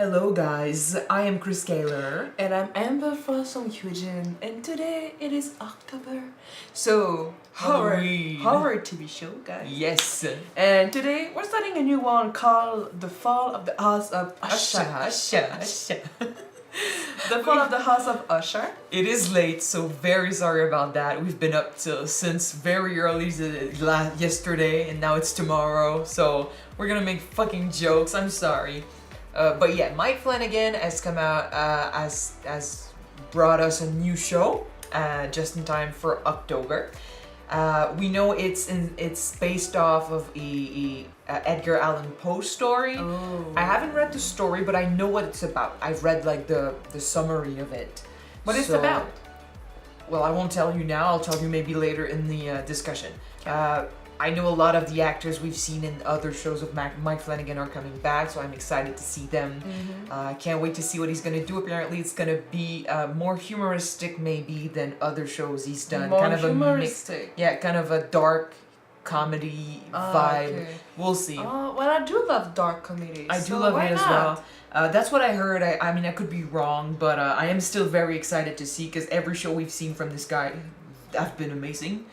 Hello guys, I am Chris Kaler. And I'm Amber from Kyuujin, and today it is October. So, horror TV show, guys. Yes. And today we're starting a new one called The Fall of the House of Usher. The Fall of the House of Usher. It is late, so very sorry about that. We've been up since very early yesterday, and now it's tomorrow, so we're gonna make fucking jokes. I'm sorry. But yeah, Mike Flanagan has come out, has brought us a new show just in time for October. We know it's based off of a Edgar Alan Poe story. Oh. I haven't read the story, but I know what it's about. I've read like the summary of it. What it's about? Well, I won't tell you now. I'll tell you maybe later in the discussion. I know a lot of the actors we've seen in other shows of Mike Flanagan are coming back, so I'm excited to see them. I can't wait to see what he's gonna do. Apparently, it's gonna be more humoristic maybe than other shows he's done. More kind of humoristic. kind of a dark comedy vibe. Okay. We'll see. Oh, well, I do love dark comedies. I do love it as well. That's what I heard. I mean, I could be wrong, but I am still very excited to see because every show we've seen from this guy have been amazing.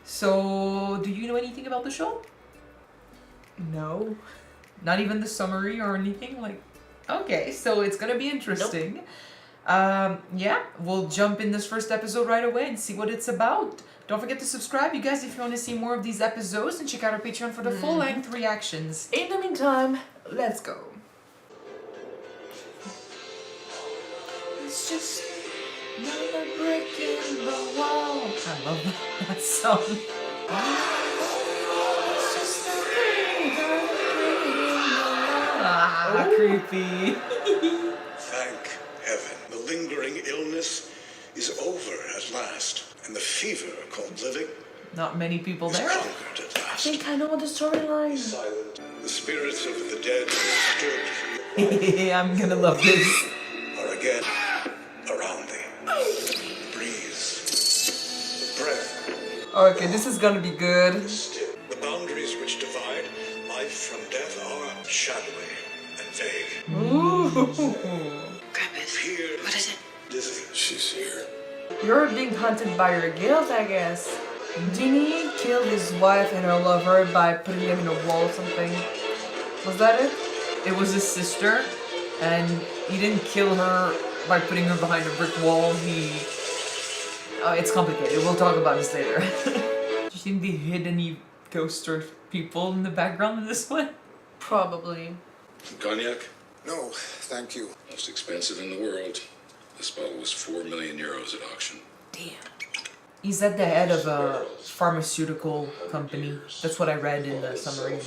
So, do you know anything about the show? No. Not even the summary or anything? Like, okay, so it's gonna be interesting. Nope. Yeah, we'll jump in this first episode right away and see what it's about. Don't forget to subscribe, you guys, if you want to see more of these episodes, and check out our Patreon for the full-length reactions. In the meantime, let's go. It's just another brick in the wall. I love that song. It's just a brick in the wall. Ah, creepy. Thank heaven. The lingering illness is over at last, and the fever called living Not many people is there. conquered at I last. think I know the storyline. Silent. The spirits of the dead who stood I'm gonna love this. are again around thee. Breeze, breath, Okay, this is gonna be good. still. The boundaries which divide life from death are shadowy and vague. Ooh. Here, What is it? dizzy. She's here. You're being hunted by your guilt, I guess. Dini killed his wife and her lover by putting them in a wall or something. Was that it? It was his sister, and he didn't kill her by putting her behind a brick wall. It's complicated. We'll talk about this later. Do you think they hid any ghosts or people in the background in this one? Probably. Cognac? No, thank you. Most expensive in the world. This bottle was 4 million euros at auction. Damn. He's at the head of a pharmaceutical company. That's what I read in the summary.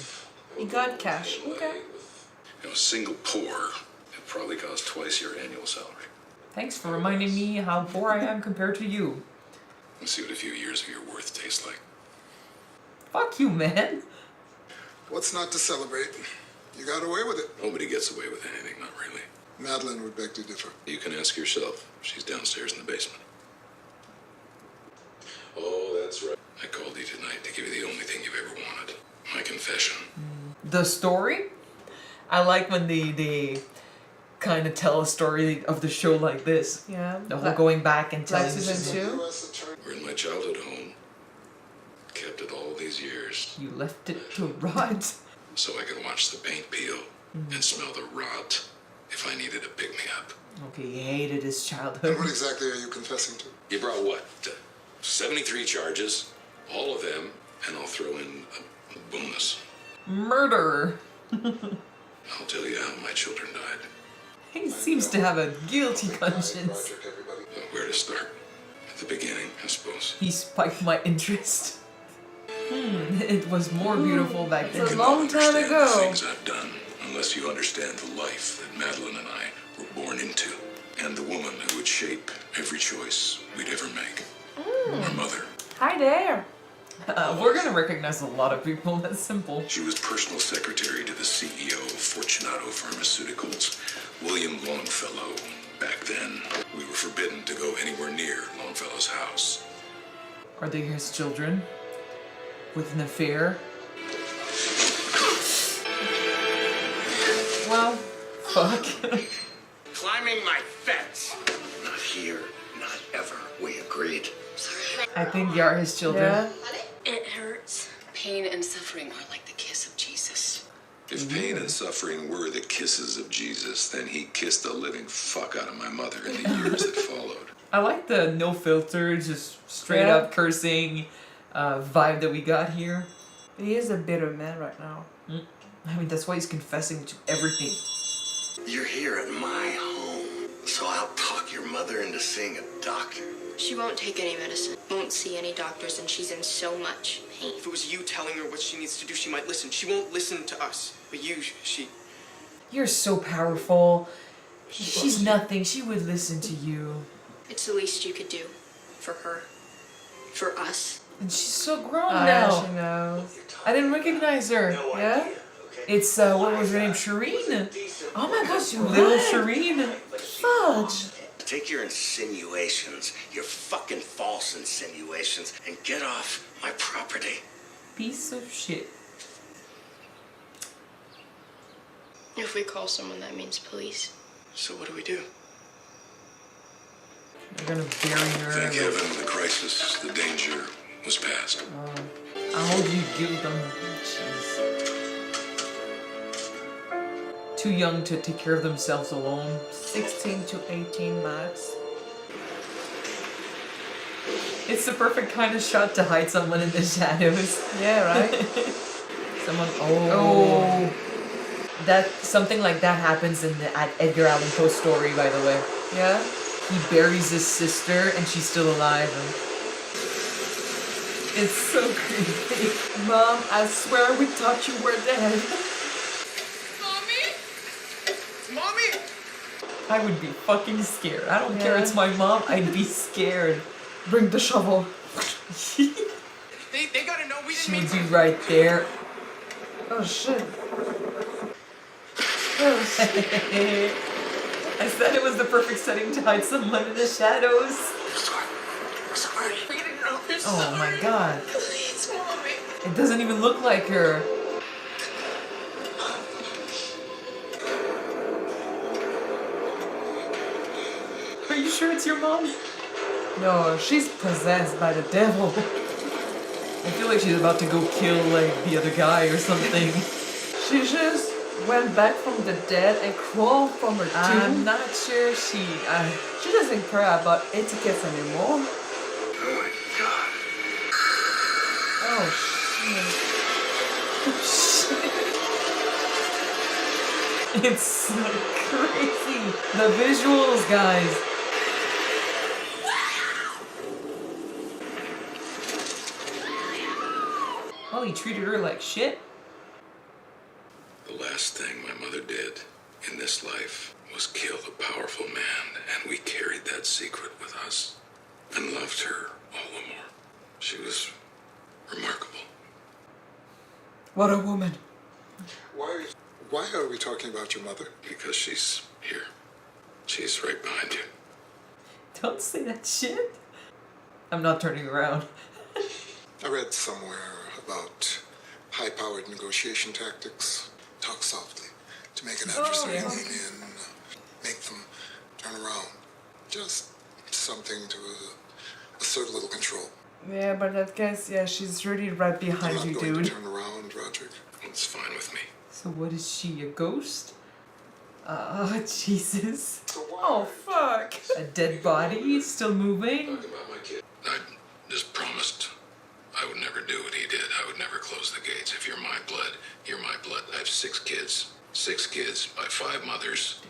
He got cash. Okay. You know, a single pour, it probably cost twice your annual salary. Thanks for reminding me how poor I am compared to you. Let's see what a few years of your worth tastes like. Fuck you, man. What's not to celebrate? You got away with it. Nobody gets away with anything, not really. Madeline would beg to differ. You can ask yourself. She's downstairs in the basement. Oh, that's right. I called you tonight to give you the only thing you've ever wanted. My confession. The story? I like when they kind of tell a story of the show like this. Yeah. The whole going back and telling Like season 2? U.S. attorney. We're in my childhood home. Kept it all these years. You left it to rot. So I could watch the paint peel and smell the rot if I needed a pick-me-up. Okay, he hated his And childhood. what exactly are you confessing to? You brought what? 73 charges, all of them, and I'll throw in a bonus. Murder. I'll tell you how my children died. He seems to have a guilty conscience. Project, everybody. Where to start? At the beginning, I suppose. He spiked my interest. It was more beautiful back It's then. a You long don't time understand ago. the things I've done unless you understand the life that Madeline and I were born into, and the woman who would shape every choice we'd ever make. Our mother. Hi there. We're gonna recognize a lot of people. That's simple. She was personal secretary to the CEO of Fortunato Pharmaceuticals, William Longfellow. Back then, we were forbidden to go anywhere near Longfellow's house. Are they his children? With an affair? Well, fuck? Climbing my fence. Not here, not ever. We agreed. I think they are his children. Yeah. It hurts. Pain and suffering are like the kiss of Jesus. If pain and suffering were the kisses of Jesus, then he kissed the living fuck out of my mother in the years that followed. I like the no filter, just straight Yeah. up cursing vibe that we got here. He is a bitter man right now. I mean, that's why he's confessing to everything. You're here at my home, so I'll talk your mother into seeing a doctor. She won't take any medicine, won't see any doctors, and she's in so much pain. If it was you telling her what she needs to do, she might listen. She won't listen to us. But you, she... You're so powerful. She's nothing. She would listen to you. It's the least you could do. For her. For us. And she's so grown Oh, now. yeah, she knows. I didn't recognize her. Yeah? It's, what was her name? Shireen? Oh my gosh, you little Shireen. Fudge. Take your insinuations, your fucking false insinuations, and get off my property. Piece of shit. If we call someone, that means police. So what do we do? They're gonna bury her. Thank heaven the crisis, the danger was past. How would you give them? Jeez. Too young to take care of themselves alone. 16 to 18 max. It's the perfect kind of shot to hide someone in the shadows. Yeah, right? Someone. Oh. That something like that happens in the Edgar Allan Poe story, by the way. Yeah? He buries his sister and she's still alive. And it's so creepy. Mom, I swear we thought you were dead. Mommy! I would be fucking scared. I don't care. Yeah. It's my mom. I'd be scared. Bring the shovel. They gotta know we She didn't would mean be to... right there. Oh shit. Oh shit. I said it was the perfect setting to hide someone in the shadows. Sorry. We didn't know. Oh my god. Please, Mommy. It doesn't even look like her. Are you sure it's your mom? No, she's possessed by the devil. I feel like she's about to go kill like the other guy or something. She just went back from the dead and crawled from her tomb. I'm not sure she. She doesn't care about etiquette anymore. Oh my god. Oh shit. It's so crazy. The visuals, guys. Well, he treated her like shit. The last thing my mother did in this life was kill a powerful man, and we carried that secret with us and loved her all the more. She was remarkable. What a woman. Why are we talking about your mother? Because she's here. She's right behind you. Don't say that shit. I'm not turning around. I read somewhere about high-powered negotiation tactics. Talk softly to make an adversary yeah. lean in, make them turn around. Just something to assert a little control. Yeah, but that case, yeah, she's really right I'm behind not you, going dude. to turn around, Roderick. It's fine with me. So what is she, a ghost? Jesus. So why? Oh, fuck. A dead body still moving? Talk about my kid. I just promised I would never do what he did. I would never close the gates. If you're my blood, you're my blood. I have 6 kids. 6 kids by 5 mothers.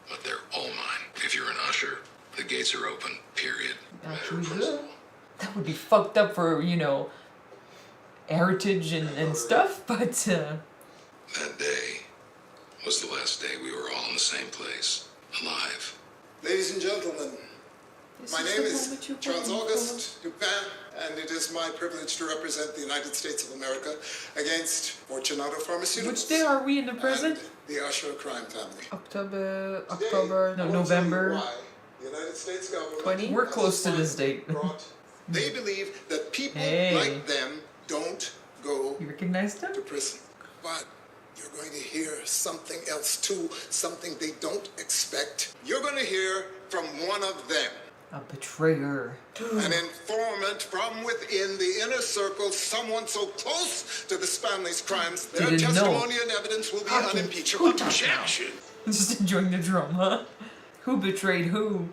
But they're all mine. If you're an Usher, the gates are open, period. Actually, Matter of good. principle. That would be fucked up for, you know, heritage and stuff, but, That day was the last day we were all in the same place, alive. Ladies and gentlemen, this my is name the is moment you're Charles waiting August Dupin, and it is my privilege to represent the United States of America against Fortunato for. Pharmaceuticals. Which day are we in the present? and the Usher crime family. October, Today, October. No, I will tell you November. why the United States government 20? We're has close to this finally date. They believe that people Hey. like them don't go You recognized him? to prison. But You're going to hear something else too, something they don't expect. You're going to hear from one of them. A betrayer. An informant from within the inner circle, someone so close to this family's crimes, their Didn't know. testimony and evidence will be unimpeachable. Objection! Just enjoying the drama. Who betrayed who?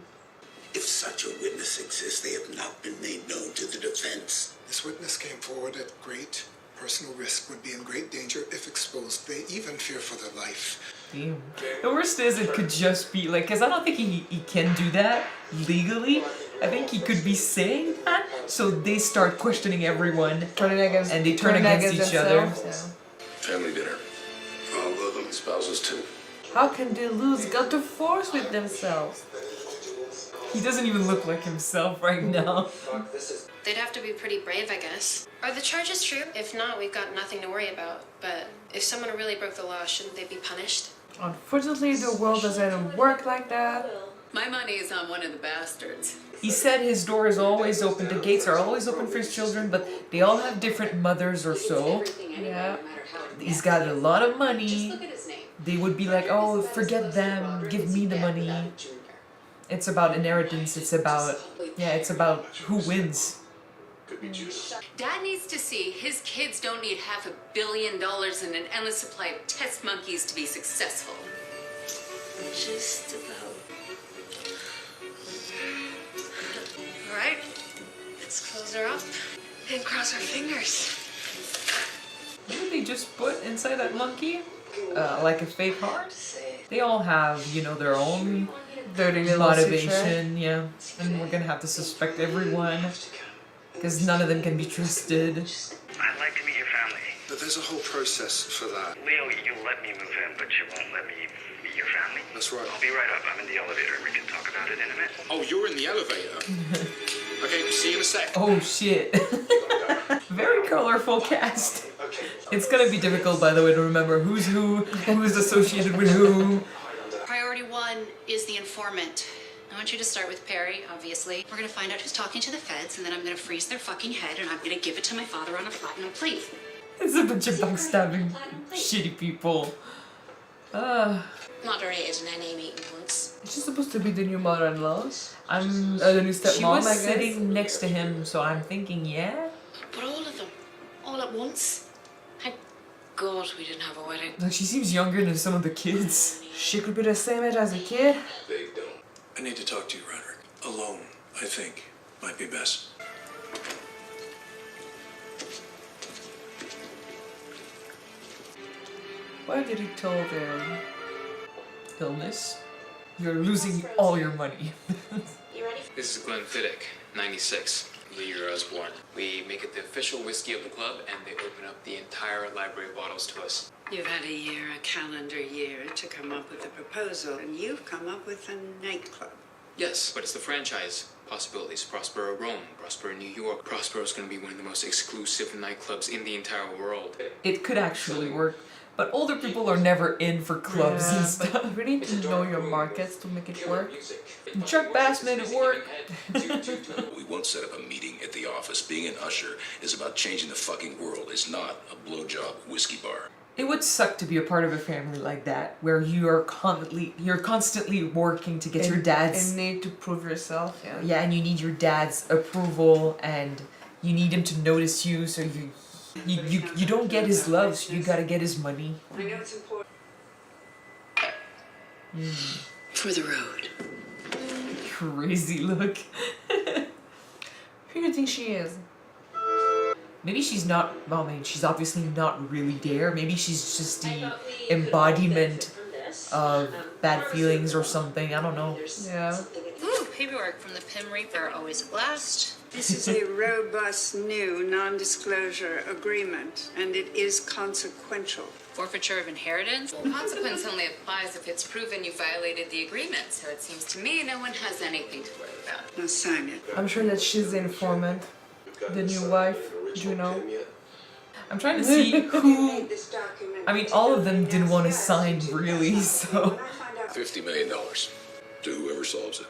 If such a witness exists, they have not been made known to the defense. This witness came forward at great personal risk, would be in great danger if exposed. They even fear for their life. Damn. The worst is it could just be like, because I don't think he can do that legally. I think he could be saying that, so they start questioning everyone. Turning against, And they turn against each other. themselves, Family dinner. All of them. Spouses too. yeah. How can they lose God to force with themselves? He doesn't even look like himself right now. They'd have to be pretty brave, I guess. Are the charges true? If not, we've got nothing to worry about. But if someone really broke the law, shouldn't they be punished? Unfortunately, the world doesn't work like that. My money is on one of the bastards. He said his door is always open, the gates are always open for his children, but they all have different mothers or so. Yeah. He's got a lot of money. They would be like, oh, forget them, give me the money. It's about inheritance, it's about who wins. Dad needs to see his kids don't need $500 million and an endless supply of test monkeys to be successful. Just about. Alright, let's close her up and cross our fingers. What did they just put inside that monkey? Like a fake heart? They all have, you know, their own Dirty little motivation, yeah. And we're gonna have to suspect everyone. Because none of them can be trusted. I'd like to meet your family. But there's a whole process for that. Leo, you'll let me move in, but you won't let me meet your family? That's right. I'll be right up. I'm in the elevator. We can talk about it in a minute. Oh, you're in the elevator? Okay, see you in a sec. Oh shit. Very colorful cast. It's gonna be difficult, by the way, to remember who's who is associated with who. Priority 1 is the informant. I want you to start with Perry, obviously. We're gonna find out who's talking to the feds, and then I'm gonna freeze their fucking head, and I'm gonna give it to my father on a platinum plate. It's a bunch of backstabbing, shitty people. Moderated and I name eating once. Is she supposed to be the new mother-in-law? I'm. The new She stepmom, was I guess? sitting next to him, so I'm thinking, yeah. But all of them, all at once. Thank God we didn't have a wedding. Like she seems younger than some of the kids. She could be the same age as a kid. They don't. I need to talk to you, Roderick. Alone, I think, might be best. Why did he tell them? Illness. You're losing all your money. You ready? This is Glenfiddich, 96, the year I was born. We make it the official whiskey of the club, and they open up the entire library of bottles to us. You've had a year, a calendar year, to come up with a proposal, and you've come up with a nightclub. Yes, but it's the franchise. Possibilities. Prospero Rome, Prospero New York. Prospero's gonna be one of the most exclusive nightclubs in the entire world. It could actually work, but older people are never in for clubs and But stuff. you really need to know your markets to make it work. Chuck Bass made it work. We won't set up a meeting at the office. Being an usher is about changing the fucking world. It's not a blowjob whiskey bar. It would suck to be a part of a family like that, where you're constantly working to get your dad's. And need to prove yourself, yeah. Yeah, and you need your dad's approval, and you need him to notice you, so you don't get his love, so you gotta get his money. I know it's important. For the road. Crazy look. Who do you think she is? Maybe she's not, well, I mean, she's obviously not really there. Maybe she's just the embodiment of bad feelings or something. I don't know. Yeah. Ooh, paperwork from the Pim Reaper, always a blast. This is a robust new non-disclosure agreement, and it is consequential. Forfeiture of inheritance? Well, consequence only applies if it's proven you violated the agreement, so it seems to me no one has anything to worry about. Now sign it. I'm sure that she's the informant. The new wife, Juno. I'm trying to see who. I mean, all of them didn't want to sign, really, so. $50 million to whoever solves it.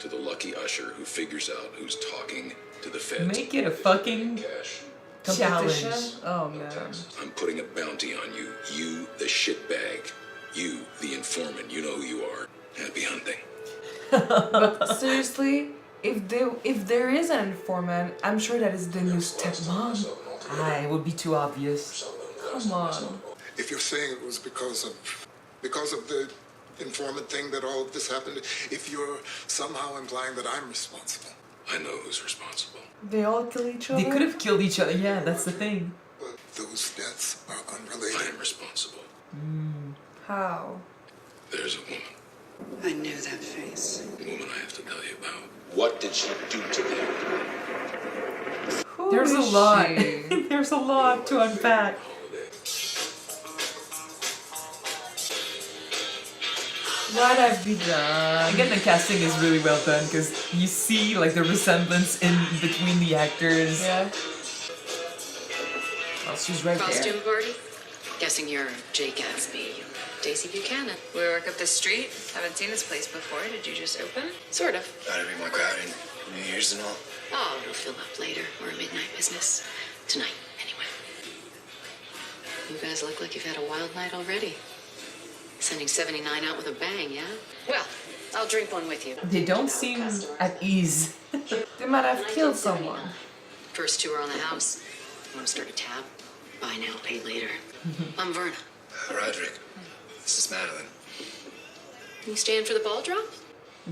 To the lucky usher who figures out who's talking to the feds. Make it a fucking Cash. Competition? challenge. Oh man. I'm putting a bounty on you. You, the shitbag. You, the informant. You know who you are. Happy hunting. But seriously, if there is an informant, I'm sure that is the new stepmom. It would be too obvious. Come on. If you're saying it was because of the informant thing that all of this happened, if you're somehow implying that I'm responsible. I know who's responsible. They all kill each other? They could have killed each other. Yeah, that's the thing. But those deaths are unrelated. I am responsible. How? There's a woman. I knew that face. A woman I have to tell you about. What did she do to them? Who There's a is lot. she? There's a lot to unpack. Why'd I be done? Again, the casting is really well done because you see like the resemblance in between the actors. Yeah. Oh, she's right there. Costume party? Guessing you're Jay Gatsby, Daisy Buchanan. We work up the street. Haven't seen this place before. Did you just open? Sort of. Gotta be more crowded. New Year's and all. Oh, it'll fill up later. We're a midnight business. Tonight, anyway. You guys look like you've had a wild night already. Sending 79 out with a bang, yeah? Well, I'll drink one with you. They don't seem at ease. They might have killed someone. First tour on the house. Want to start a tab? Buy now, pay later. I'm Verna. Roderick. This is Madeline. You staying for the ball drop?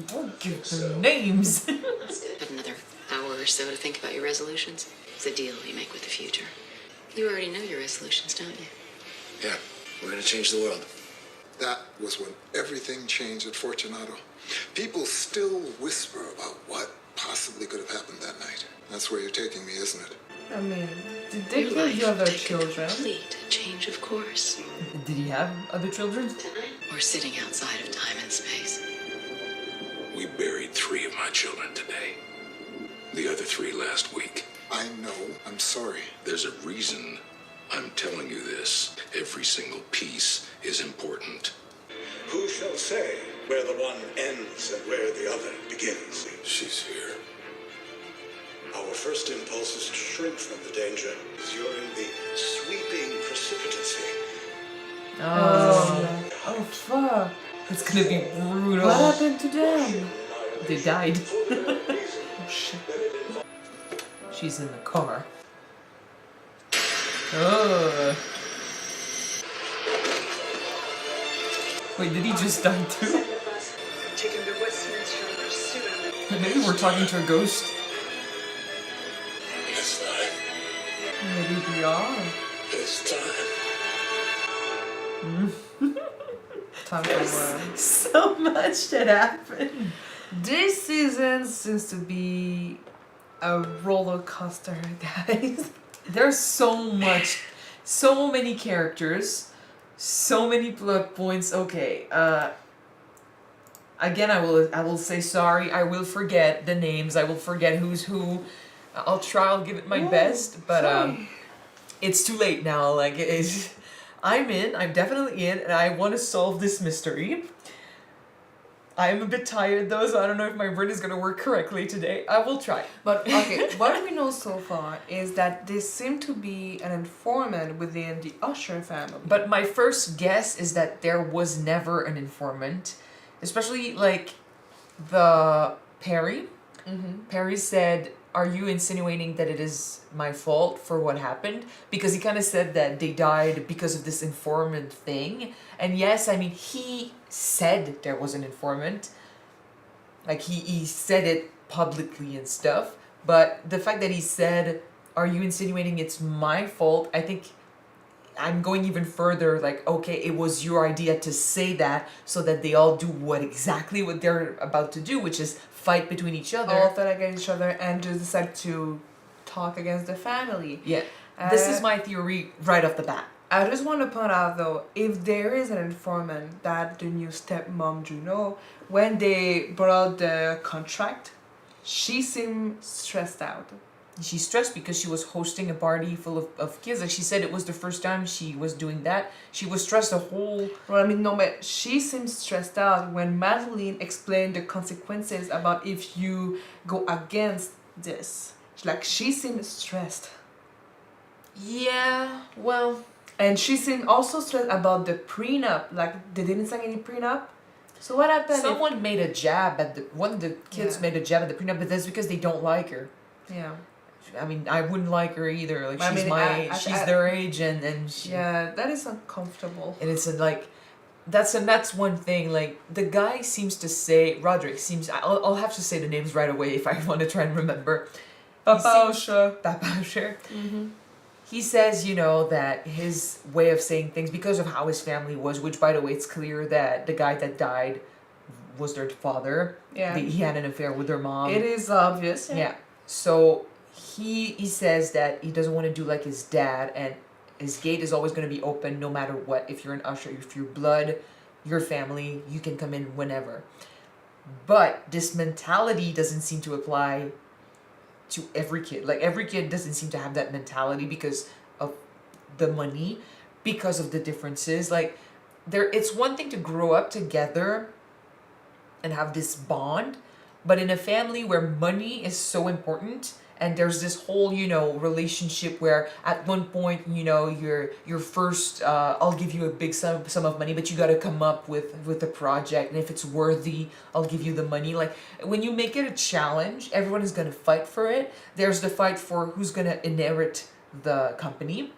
Don't give them names. Have another hour or so to think about your resolutions. It's a deal you make with the future. You already know your resolutions, don't you? Yeah, we're gonna change the world. That was when everything changed at Fortunato. People still whisper about what possibly could have happened that night. That's where you're taking me, isn't it? I mean, did they Your kill life the other take a children? complete change of course. Did he have other children? We're sitting outside of time and space. We buried 3 of my children today. The other 3 last week. I know. I'm sorry. There's a reason I'm telling you this. Every single piece is important. Who shall say where the one ends and where the other begins? She's here. Our first impulse is to shrink from the danger, as you're in the sweeping precipitancy. Oh fuck. It's gonna be brutal. What happened to them? They died. Oh shit. She's in the car. Oh. Wait, did he just die too? Take him to Westminster soon. Maybe we're talking to a ghost. It's time. Maybe we are. It's time. Time for what? So much that happened. This season seems to be a roller coaster, guys. There's so much, so many characters, so many plot points. Okay, again, I will say sorry. I will forget the names. I will forget who's who. I'll try. I'll give it my best, but it's too late now. Like I'm in. I'm definitely in, and I want to solve this mystery. I am a bit tired though, so I don't know if my brain is gonna work correctly today. I will try. But okay, what we know so far is that they seem to be an informant within the Usher family. But my first guess is that there was never an informant, especially like the Perry. Perry said, "Are you insinuating that it is my fault for what happened?" Because he kind of said that they died because of this informant thing. And yes, I mean, he said there was an informant. Like, he said it publicly and stuff. But the fact that he said, "Are you insinuating it's my fault?" I think I'm going even further. Like, okay, it was your idea to say that so that they all do exactly what they're about to do, which is fight between each other. All fight against each other and just decide to talk against the family. Yeah. This is my theory right off the bat. I just want to point out though, if there is an informant that the new stepmom do know, when they brought out the contract, she seemed stressed out. She's stressed because she was hosting a party full of kids. Like she said, it was the first time she was doing that. She was stressed the whole... Well, I mean, no, but she seemed stressed out when Madeline explained the consequences about if you go against this. Like, she seemed stressed. Yeah, well, And she seemed also stressed about the prenup. Like, they didn't sign any prenup. So what happened? someone made a jab at the one of the kids Yeah. made a jab at the prenup, but that's because they don't like her. Yeah. I mean, I wouldn't like her either. Like, I she's mean, my I- age, I- she's I- their age, and she, Yeah, that is uncomfortable. and it's like, that's one thing. Like, the guy seems to say, Roderick seems. I'll have to say the names right away if I want to try and remember. Papa seems- Usher. Papa Usher. He says, you know, that his way of saying things, because of how his family was, which, by the way, it's clear that the guy that died was their father. Yeah. He had an affair with their mom. It is obvious. Yeah. So he says that he doesn't want to do like his dad, and his gate is always going to be open no matter what. If you're an usher, if you're blood, your family, you can come in whenever. But this mentality doesn't seem to apply to every kid. Like, every kid doesn't seem to have that mentality because of the money, because of the differences. Like, it's one thing to grow up together and have this bond, but in a family where money is so important, and there's this whole, you know, relationship where at one point, you know, your first, I'll give you a big sum of money, but you got to come up with a project, and if it's worthy, I'll give you the money. Like, when you make it a challenge, everyone is going to fight for it. There's the fight for who's going to inherit the company.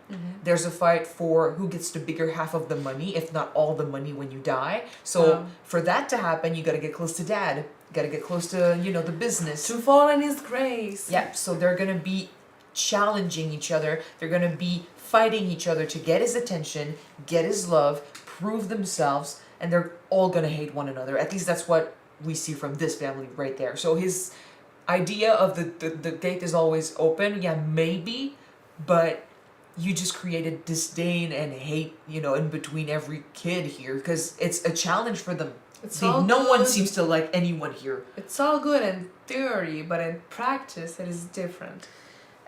There's a fight for who gets the bigger half of the money, if not all the money when you die. So for that to happen, you got to get close to dad. You got to get close to, you know, the business. To fall in his grace. Yeah, so they're going to be challenging each other. They're going to be fighting each other to get his attention, get his love, prove themselves, and they're all going to hate one another. At least that's what we see from this family right there. So his idea of the gate is always open, yeah, maybe, but you just created disdain and hate, you know, in between every kid here, because it's a challenge for them. No one seems to like anyone here. It's all good in theory, but in practice, it is different.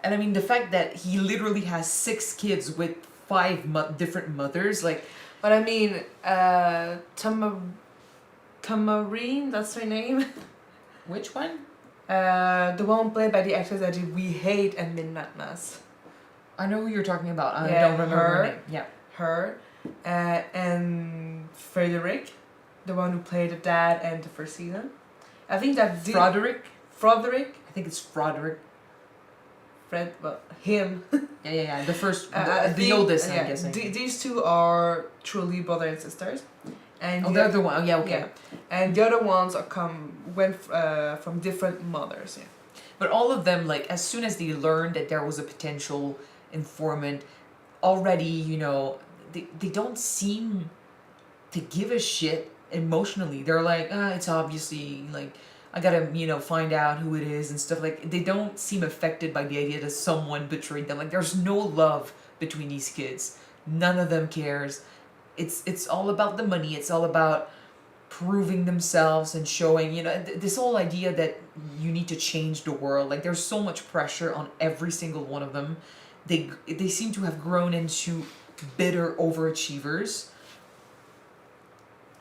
And I mean, the fact that he literally has 6 kids with 5 different mothers, like. But I mean, Tamarine, that's her name. Which one? The one played by the actress that we hate in Midnight Mass. I know who you're talking about. I Yeah, don't remember her name. Yeah. Her. And Frederick, the one who played the dad in the first season. I think that Froderick? I think it's Froderick. Him. Yeah. The first, the think- oldest, I'm yeah, guessing. These two are truly brother and sisters. And they're the one. Oh, yeah, okay. Yeah. And the other ones went from different mothers. Yeah. But all of them, like, as soon as they learned that there was a potential informant, already, you know, they don't seem to give a shit emotionally. They're like, it's obviously, like, I gotta, you know, find out who it is and stuff. Like, they don't seem affected by the idea that someone betrayed them. Like, there's no love between these kids. None of them cares. It's all about the money. It's all about proving themselves and showing, you know, this whole idea that you need to change the world. Like, there's so much pressure on every single one of them. They seem to have grown into bitter overachievers.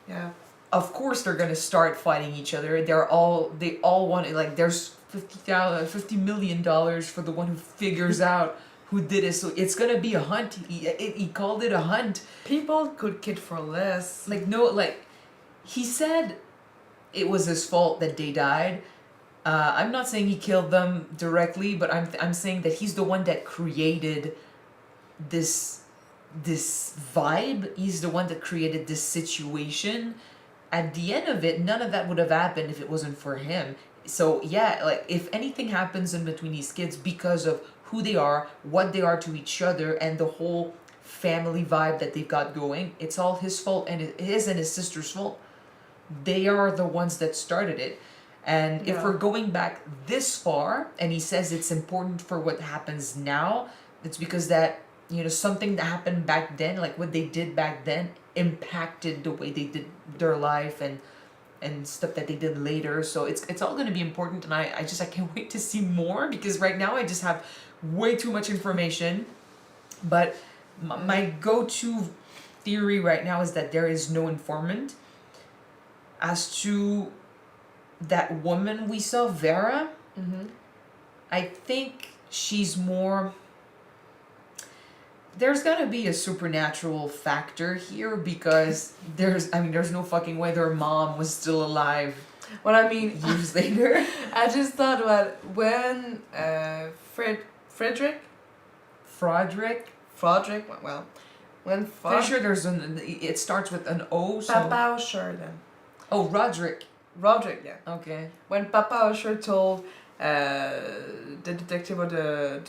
Yeah. Of course they're gonna start fighting each other. They all want it. Like, there's $50 million for the one who figures out who did it. So it's gonna be a hunt. He called it a hunt. People could kid for less. Like, no, like, he said it was his fault that they died. I'm not saying he killed them directly, but I'm saying that he's the one that created this vibe. He's the one that created this situation. At the end of it, none of that would have happened if it wasn't for him. So yeah, like, if anything happens in between these kids because of who they are, what they are to each other, and the whole family vibe that they've got going, it's all his fault, and his and his sister's fault. They are the ones that started it. And if we're going back this far, and he says it's important for what happens now, it's because that, you know, something that happened back then, like what they did back then, impacted the way they did their life and stuff that they did later. So it's all going to be important, and I can't wait to see more, because right now I just have way too much information. But my go-to theory right now is that there is no informant. As to that woman we saw, Vera, I think she's more... there's gotta be a supernatural factor here because there's no fucking way their mom was still alive What I mean, years later. I just thought about when Frederick, well, when Pretty sure it starts with an O. So. Papa Usher then. Oh, Roderick. Roderick, yeah. Okay. When Papa Usher told the detective or the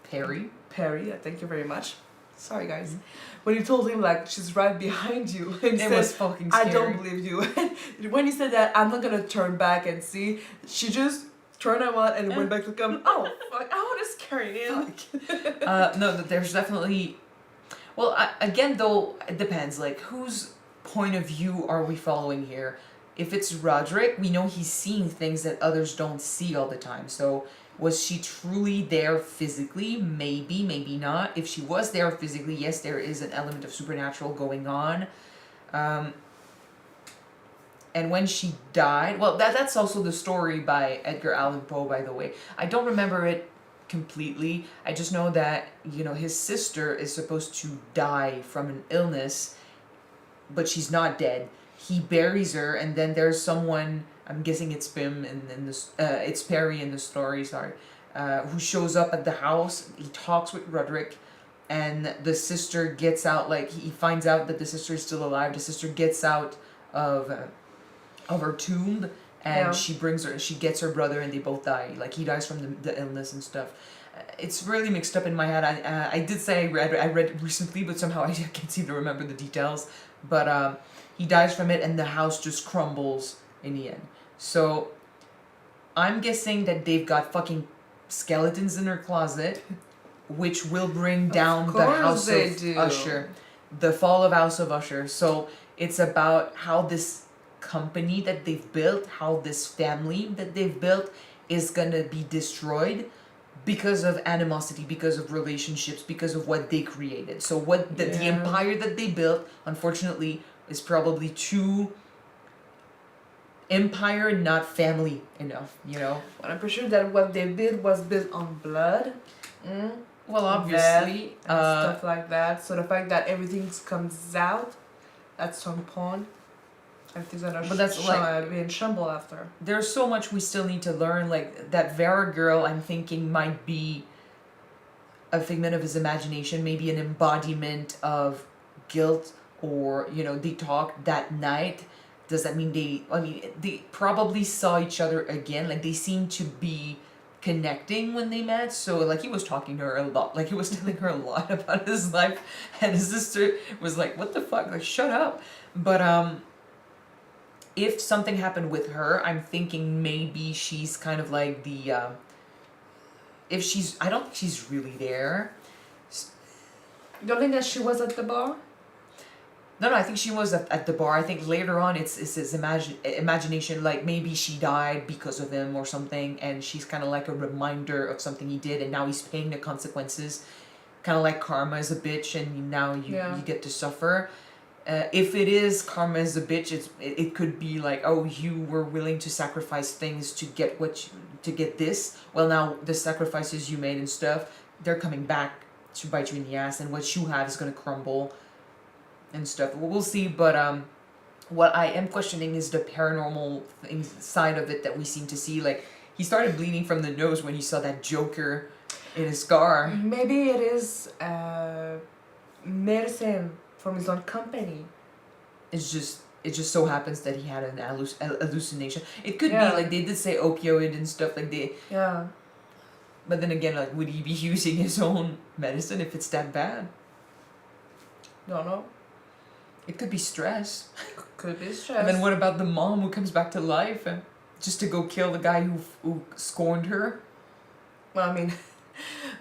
Perry. Thank you very much. Sorry, guys. When he told him, like, she's right behind you. And It was fucking I scary. don't believe you. When he said that, I'm not going to turn back and see. She just turned around and went back to come. Oh, fuck. I want to scare him. No, there's definitely... Well, again, though, it depends. Like, whose point of view are we following here? If it's Roderick, we know he's seeing things that others don't see all the time. So, was she truly there physically? Maybe, maybe not. If she was there physically, yes, there is an element of supernatural going on. And when she died... Well, that's also the story by Edgar Allan Poe, by the way. I don't remember it completely. I just know that, you know, his sister is supposed to die from an illness, but she's not dead. He buries her, and then there's someone, I'm guessing it's Pim in this, it's Perry in the story, sorry, who shows up at the house. He talks with Roderick, and the sister gets out, like, he finds out that the sister is still alive. The sister gets out of her tomb, and she gets her brother, and they both die. Like, he dies from the illness and stuff. It's really mixed up in my head. I did say I read it recently, but somehow I can't seem to remember the details. But he dies from it, and the house just crumbles in the end. So I'm guessing that they've got fucking skeletons in their closet, which will bring down the House of Usher, the fall of House of Usher. So it's about how this company that they've built, how this family that they've built is gonna be destroyed because of animosity, because of relationships, because of what they created. So what the empire that they built, unfortunately, is probably too empire, not family enough, you know? But I'm pretty sure that what they built was built on blood. Well, obviously. And stuff like that. So the fact that everything comes out at some point, everything's gonna be in shamble after. There's so much we still need to learn. Like, that Vera girl, I'm thinking, might be a figment of his imagination, maybe an embodiment of guilt, or, you know, they talked that night. Does that mean they probably saw each other again? Like, they seem to be connecting when they met. So, like, he was talking to her a lot. Like, he was telling her a lot about his life. And his sister was like, what the fuck? Like, shut up. But, if something happened with her, I'm thinking maybe she's kind of like the, I don't think she's really there. You don't think that she was at the bar? No, I think she was at the bar. I think later on it's his imagination, like maybe she died because of him or something, and she's kind of like a reminder of something he did, and now he's paying the consequences. Kind of like karma is a bitch, and now you get to suffer. If it is karma is a bitch, it could be like, oh, you were willing to sacrifice things to get to get this. Well, now the sacrifices you made and stuff, they're coming back to bite you in the ass, and what you have is gonna crumble and stuff. We'll see, but what I am questioning is the paranormal side of it that we seem to see. Like, he started bleeding from the nose when he saw that Joker in his car. Maybe it is medicine from his own company. It just so happens that he had an hallucination. It could be, like, they did say opioid and stuff, like they... Yeah. But then again, like, would he be using his own medicine if it's that bad? Don't know. It could be stress. Could be stress. And then what about the mom who comes back to life and just to go kill the guy who scorned her? Well, I mean,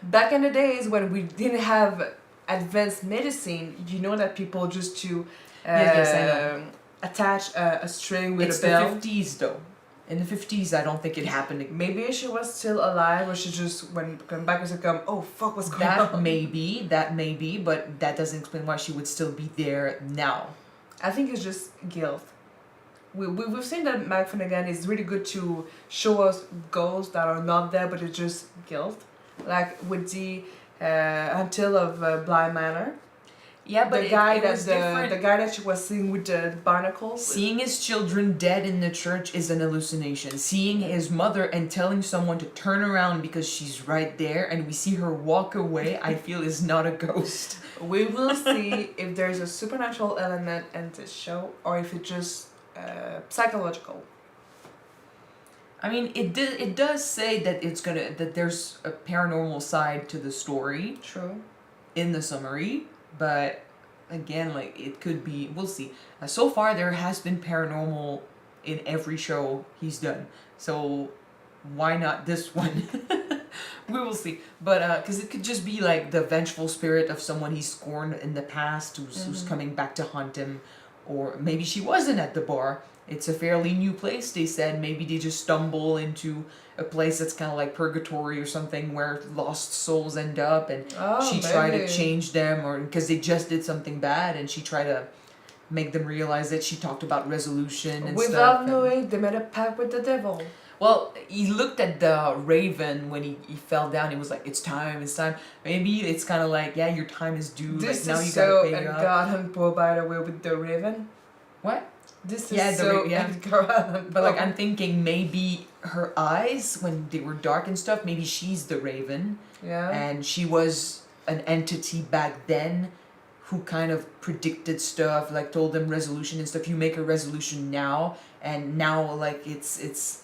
back in the days when we didn't have advanced medicine, you know that people just to yes, I know. Attach a string with a bell. It's the 50s though. In the 50s, I don't think it happened. Maybe she was still alive, or she just, when came back, was like, oh fuck, what's going on? That may be, but that doesn't explain why she would still be there now. I think it's just guilt. We've seen that Mike Flanagan is really good to show us ghosts that are not there, but it's just guilt. Like with the until of Bly Manor. Yeah, but the guy it was different. the guy that she was seeing with the barnacles. Seeing his children dead in the church is an hallucination. Seeing his mother and telling someone to turn around because she's right there and we see her walk away, I feel is not a ghost. We will see if there's a supernatural element in this show or if it's just psychological. I mean, it does say that that there's a paranormal side to the story. True. In the summary, but again, like it could be. We'll see. So far, there has been paranormal in every show he's done. So why not this one? We will see. But because it could just be like the vengeful spirit of someone he's scorned in the past, who's coming back to haunt him, or maybe she wasn't at the bar. It's a fairly new place, they said. Maybe they just stumble into a place that's kind of like purgatory or something where lost souls end up and she tried to change them, or because they just did something bad and she tried to make them realize that she talked about resolution and without stuff. knowing, they made a pact with the devil. Well, he looked at the raven when he fell down. He was like, it's time. Maybe it's kind of like, yeah, your time is due. This like, now is you so gotta pay Edgar Alan Poe, by the way, with the raven. What? This is so Edgar Allan Poe. But like I'm thinking maybe her eyes when they were dark and stuff, maybe she's the raven. Yeah. And she was an entity back then who kind of predicted stuff, like told them resolution and stuff. You make a resolution now and now like it's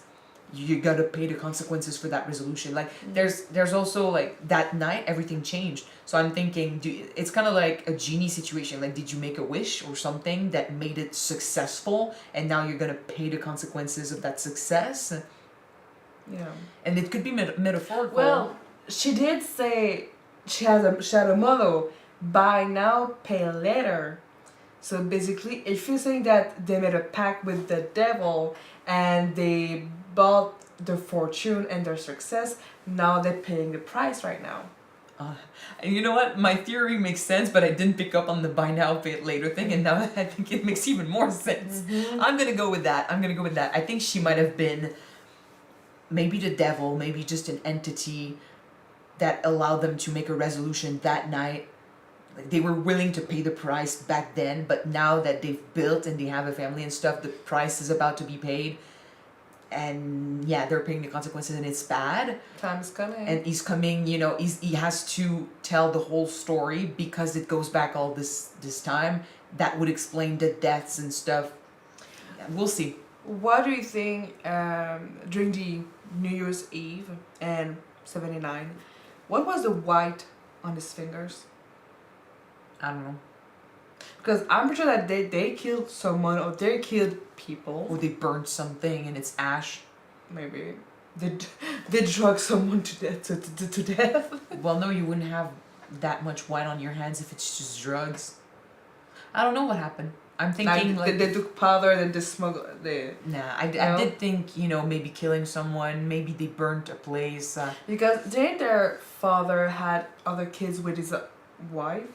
you gotta pay the consequences for that resolution. Like there's also like that night everything changed. So I'm thinking it's kind of like a genie situation. Like did you make a wish or something that made it successful and now you're gonna pay the consequences of that success? Yeah. And it could be metaphorical. Well, she did say she had a motto: buy now, pay later. So basically, if you're saying that they made a pact with the devil and they bought their fortune and their success, now they're paying the price right now. And you know what? My theory makes sense, but I didn't pick up on the buy now, pay it later thing, and now I think it makes even more sense. I'm gonna go with that. I think she might have been maybe the devil, maybe just an entity that allowed them to make a resolution that night. Like they were willing to pay the price back then, but now that they've built and they have a family and stuff, the price is about to be paid. And yeah, they're paying the consequences and it's bad. Time's coming. And he's coming, you know, he has to tell the whole story because it goes back all this time. That would explain the deaths and stuff. Yeah, we'll see. What do you think during the New Year's Eve and 79, what was the white on his fingers? I don't know. Because I'm pretty sure that they killed someone or they killed people. Or they burned something and it's ash. Maybe. They drug someone to death. Well, no, you wouldn't have that much white on your hands if it's just drugs. I don't know what happened. I'm thinking like they took powder and they smuggled. Nah, I did think, you know, maybe killing someone, maybe they burnt a place. Because didn't their father had other kids with his wife,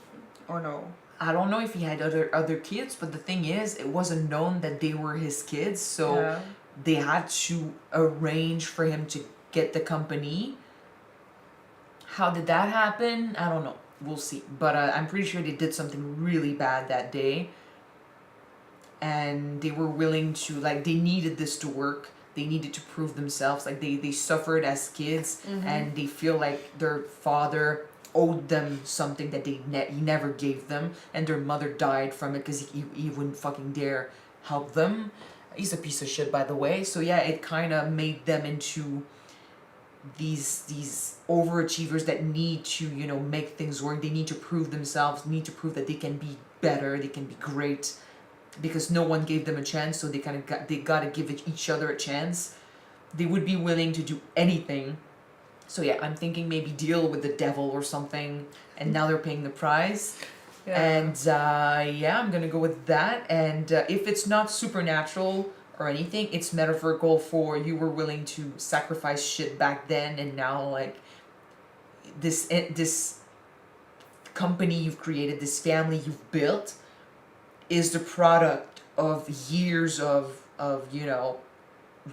or no? I don't know if he had other kids, but the thing is, it wasn't known that they were his kids, so they had to arrange for him to get the company. How did that happen? I don't know. We'll see. But I'm pretty sure they did something really bad that day. And they were willing to, like, they needed this to work. They needed to prove themselves. Like, they suffered as kids, and they feel like their father owed them something that he never gave them, and their mother died from it because he wouldn't fucking dare help them. He's a piece of shit, by the way. So yeah, it kind of made them into these overachievers that need to, you know, make things work. They need to prove themselves, need to prove that they can be better, they can be great, because no one gave them a chance. So they gotta give each other a chance. They would be willing to do anything. So yeah, I'm thinking maybe deal with the devil or something, and now they're paying the price. Yeah. And yeah, I'm gonna go with that. And if it's not supernatural or anything, it's metaphorical for you were willing to sacrifice shit back then, and now like this company you've created, this family you've built, is the product of years of you know,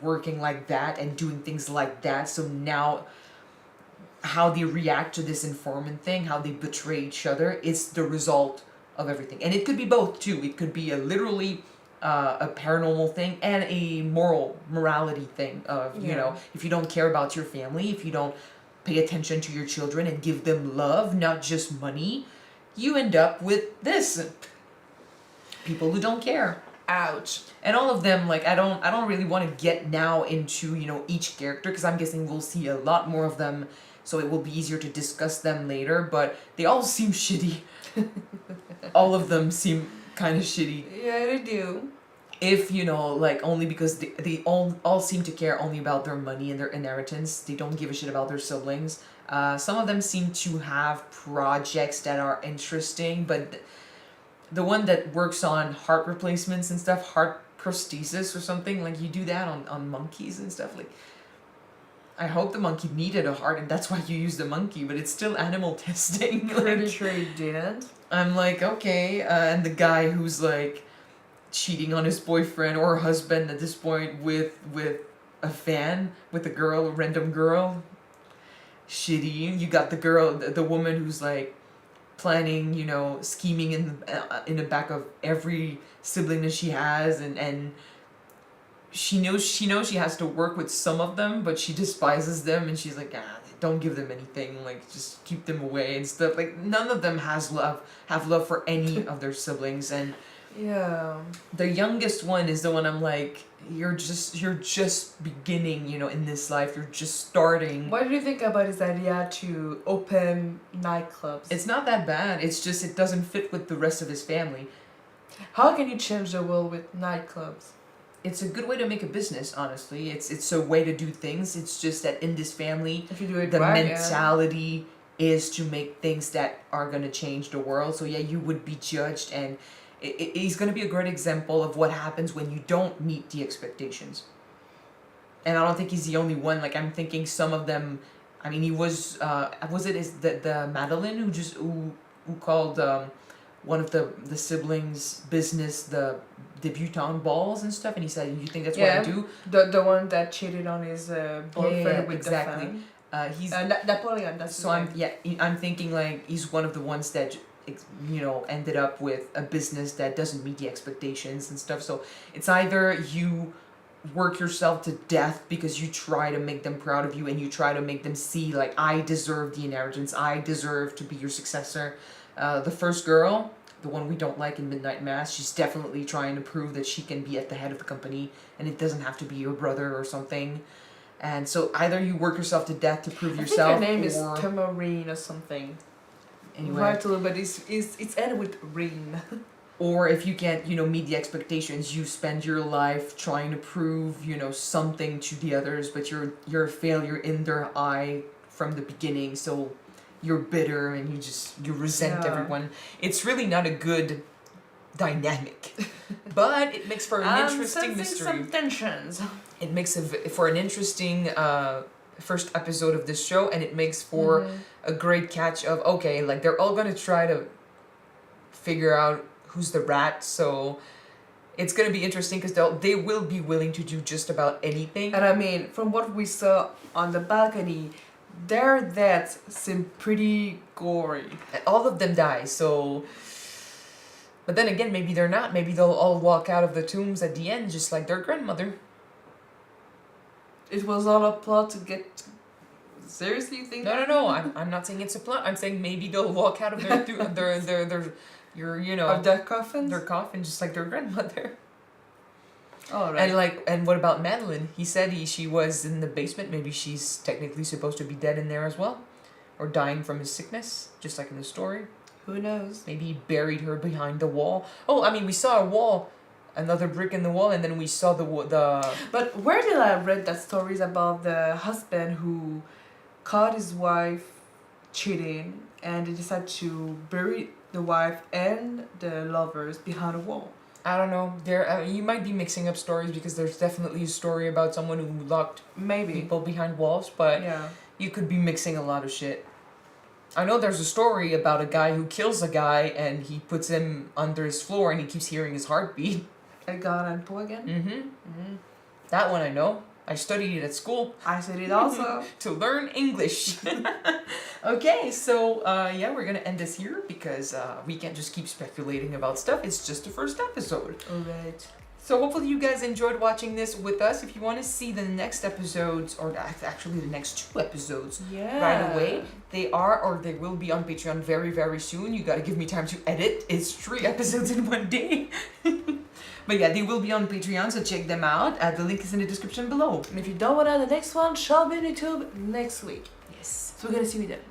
working like that and doing things like that. So now how they react to this informant thing, how they betray each other, it's the result of everything. And it could be both too. It could be literally a paranormal thing and a morality thing of, you know, if you don't care about your family, if you don't pay attention to your children and give them love, not just money, you end up with this. People who don't care. Ouch. And all of them, like, I don't really want to get now into, you know, each character, because I'm guessing we'll see a lot more of them, so it will be easier to discuss them later, but they all seem shitty. All of them seem kind of shitty. Yeah, they do. If, you know, like, only because they all seem to care only about their money and their inheritance. They don't give a shit about their siblings. Some of them seem to have projects that are interesting, but the one that works on heart replacements and stuff, heart prosthesis or something, like, you do that on monkeys and stuff, like, I hope the monkey needed a heart and that's why you use the monkey, but it's still animal testing. Pretty sure he didn't. I'm like, okay, and the guy who's, like, cheating on his boyfriend or husband at this point with a fan, with a girl, a random girl. Shitty. You got the girl, the woman who's, like, planning, you know, scheming in the back of every sibling that she has, and she knows she has to work with some of them, but she despises them, and she's like, don't give them anything, like, just keep them away and stuff. Like, none of them have love for any of their siblings, and yeah, the youngest one is the one I'm like, you're just beginning, you know, in this life, you're just starting. What do you think about his idea to open nightclubs? It's not that bad, it's just it doesn't fit with the rest of his family. How can you change the world with nightclubs? It's a good way to make a business, honestly. It's a way to do things. It's just that in this family, if you do it the right, mentality is to make things that are going to change the world. So yeah, you would be judged, and he's going to be a great example of what happens when you don't meet the expectations. And I don't think he's the only one. Like, I'm thinking some of them, I mean, he was the Madeline who called one of the siblings' business the debutante balls and stuff, and he said, you think that's what I do? The one that cheated on his boyfriend with exactly. the fan. He's Napoleon. That's so I'm thinking, like, he's one of the ones that, you know, ended up with a business that doesn't meet the expectations and stuff. So it's either you work yourself to death because you try to make them proud of you and you try to make them see, like, I deserve the inheritance, I deserve to be your successor. The first girl, the one we don't like in Midnight Mass, she's definitely trying to prove that she can be at the head of the company and it doesn't have to be your brother or something. And so either you work yourself to death to prove yourself, I think her name is Tamarine or something. Anyway, right, but it's ended with Reen. Or if you can't, you know, meet the expectations, you spend your life trying to prove, you know, something to the others, but you're a failure in their eye from the beginning. So you're bitter and you resent everyone. It's really not a good dynamic, but it makes for an interesting mystery. Some tensions. It makes for an interesting first episode of this show, and it makes for a great catch of, okay, like, they're all gonna try to figure out who's the rat, so it's gonna be interesting because they will be willing to do just about anything. And I mean, from what we saw on the balcony, their deaths seem pretty gory. And all of them die, so... But then again, maybe they're not. Maybe they'll all walk out of the tombs at the end just like their grandmother. It was all a plot to get... Seriously, you think? No. I'm not saying it's a plot. I'm saying maybe they'll walk out of their you know, of their coffins? Their coffin just like their grandmother. Oh, right. And what about Madeline? He said she was in the basement. Maybe she's technically supposed to be dead in there as well, or dying from his sickness, just like in the story. Who knows? Maybe he buried her behind the wall. Oh, I mean, we saw a wall, another brick in the wall, and then we saw the. But where did I read that stories about the husband who caught his wife cheating, and they decided to bury the wife and the lovers behind a wall? I don't know. You might be mixing up stories because there's definitely a story about someone who locked people behind walls, but you could be mixing a lot of shit. I know there's a story about a guy who kills a guy and he puts him under his floor and he keeps hearing his heartbeat. Edgar Alan Poe again? That one I know. I studied it at school. I said it also. To learn English. Okay, so yeah, we're gonna end this here because we can't just keep speculating about stuff. It's just the first episode. Alright. So hopefully you guys enjoyed watching this with us. If you want to see the next episodes, or actually the next 2 episodes right away, they are or they will be on Patreon very, very soon. You gotta give me time to edit. It's 3 episodes in 1 day. But yeah, they will be on Patreon, so check them out. The link is in the description below. And if you don't want to, the next one shall be on YouTube next week. Yes. So we're gonna see you then.